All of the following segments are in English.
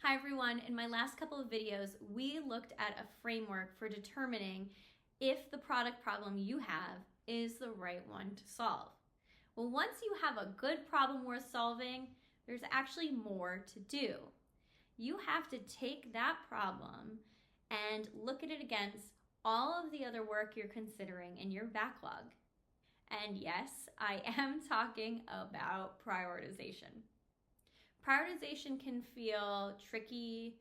Hi everyone, in my last couple of videos, we looked at a framework for determining if the product problem you have is the right one to solve. Well, once you have a good problem worth solving, there's actually more to do. You have to take that problem and look at it against all of the other work you're considering in your backlog. And yes, I am talking about prioritization. Prioritization can feel tricky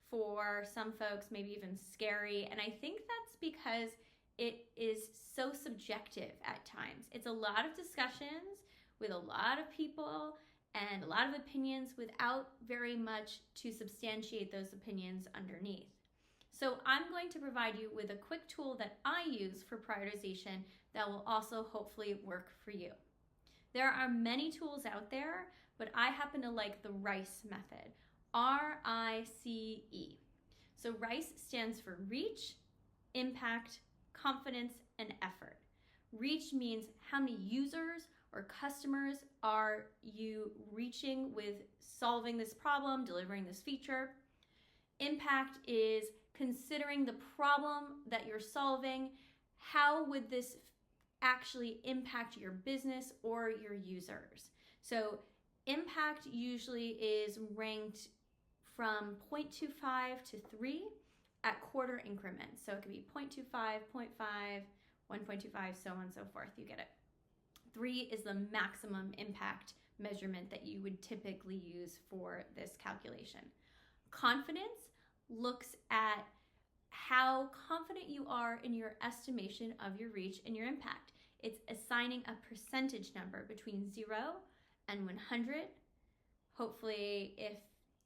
for some folks, maybe even scary, and I think that's because it is so subjective at times. It's a lot of discussions with a lot of people and a lot of opinions without very much to substantiate those opinions underneath. So I'm going to provide you with a quick tool that I use for prioritization that will also hopefully work for you. There are many tools out there, but I happen to like the RICE method, R-I-C-E. So RICE stands for reach, impact, confidence, and effort. Reach means how many users or customers are you reaching with solving this problem, delivering this feature. Impact is considering the problem that you're solving. How would this actually impact your business or your users? So impact usually is ranked from 0.25 to 3 at quarter increments. So it could be 0.25, 0.5, 1.25, so on and so forth. You get it. 3 is the maximum impact measurement that you would typically use for this calculation. Confidence looks at how confident you are in your estimation of your reach and your impact. It's assigning a percentage number between 0 and 100. Hopefully, if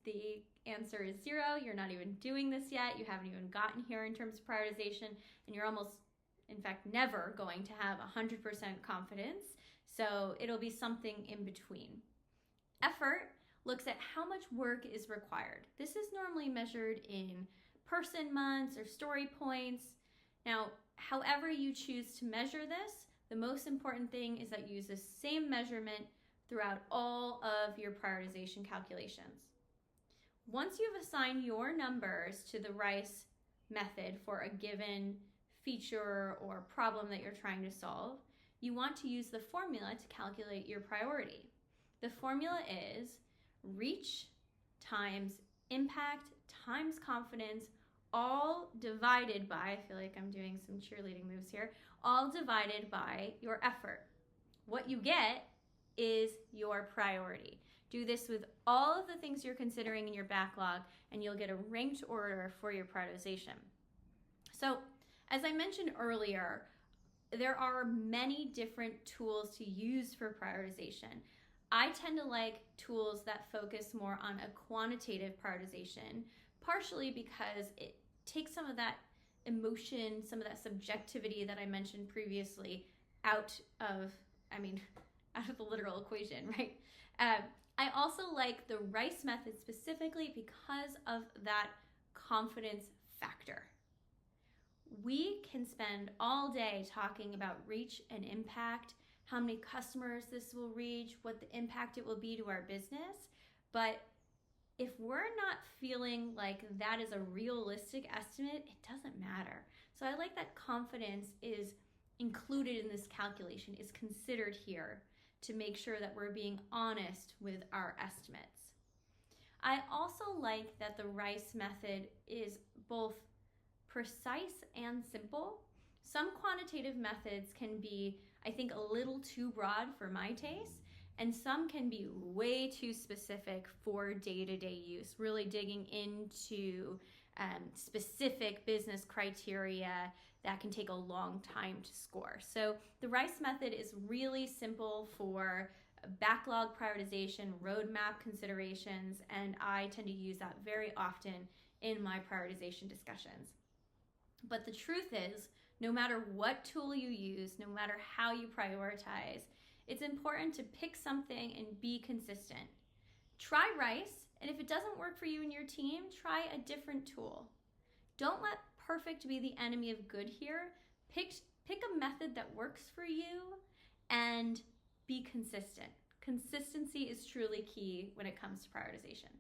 the answer is 0, you're not even doing this yet. You haven't even gotten here in terms of prioritization, and you're almost, in fact, never going to have 100% confidence. So it'll be something in between. Effort looks at how much work is required. This is normally measured in person months or story points. Now, however you choose to measure this, the most important thing is that you use the same measurement throughout all of your prioritization calculations. Once you've assigned your numbers to the RICE method for a given feature or problem that you're trying to solve, you want to use the formula to calculate your priority. The formula is reach times impact times confidence, all divided by, I feel like I'm doing some cheerleading moves here, all divided by your effort. What you get is your priority. Do this with all of the things you're considering in your backlog, and you'll get a ranked order for your prioritization. So, as I mentioned earlier, there are many different tools to use for prioritization. I tend to like tools that focus more on a quantitative prioritization, partially because it takes some of that emotion, some of that subjectivity that I mentioned previously out of the literal equation, right? I also like the RICE method specifically because of that confidence factor. We can spend all day talking about reach and impact, how many customers this will reach, what the impact it will be to our business. But if we're not feeling like that is a realistic estimate, it doesn't matter. So I like that confidence is included in this calculation, is considered here to make sure that we're being honest with our estimates. I also like that the RICE method is both precise and simple. Some quantitative methods can be, I think, a little too broad for my taste, and some can be way too specific for day-to-day use, really digging into specific business criteria that can take a long time to score. So the RICE method is really simple for backlog prioritization, roadmap considerations, and I tend to use that very often in my prioritization discussions. But the truth is, no matter what tool you use, no matter how you prioritize, it's important to pick something and be consistent. Try RICE, and if it doesn't work for you and your team, try a different tool. Don't let perfect be the enemy of good here. Pick a method that works for you and be consistent. Consistency is truly key when it comes to prioritization.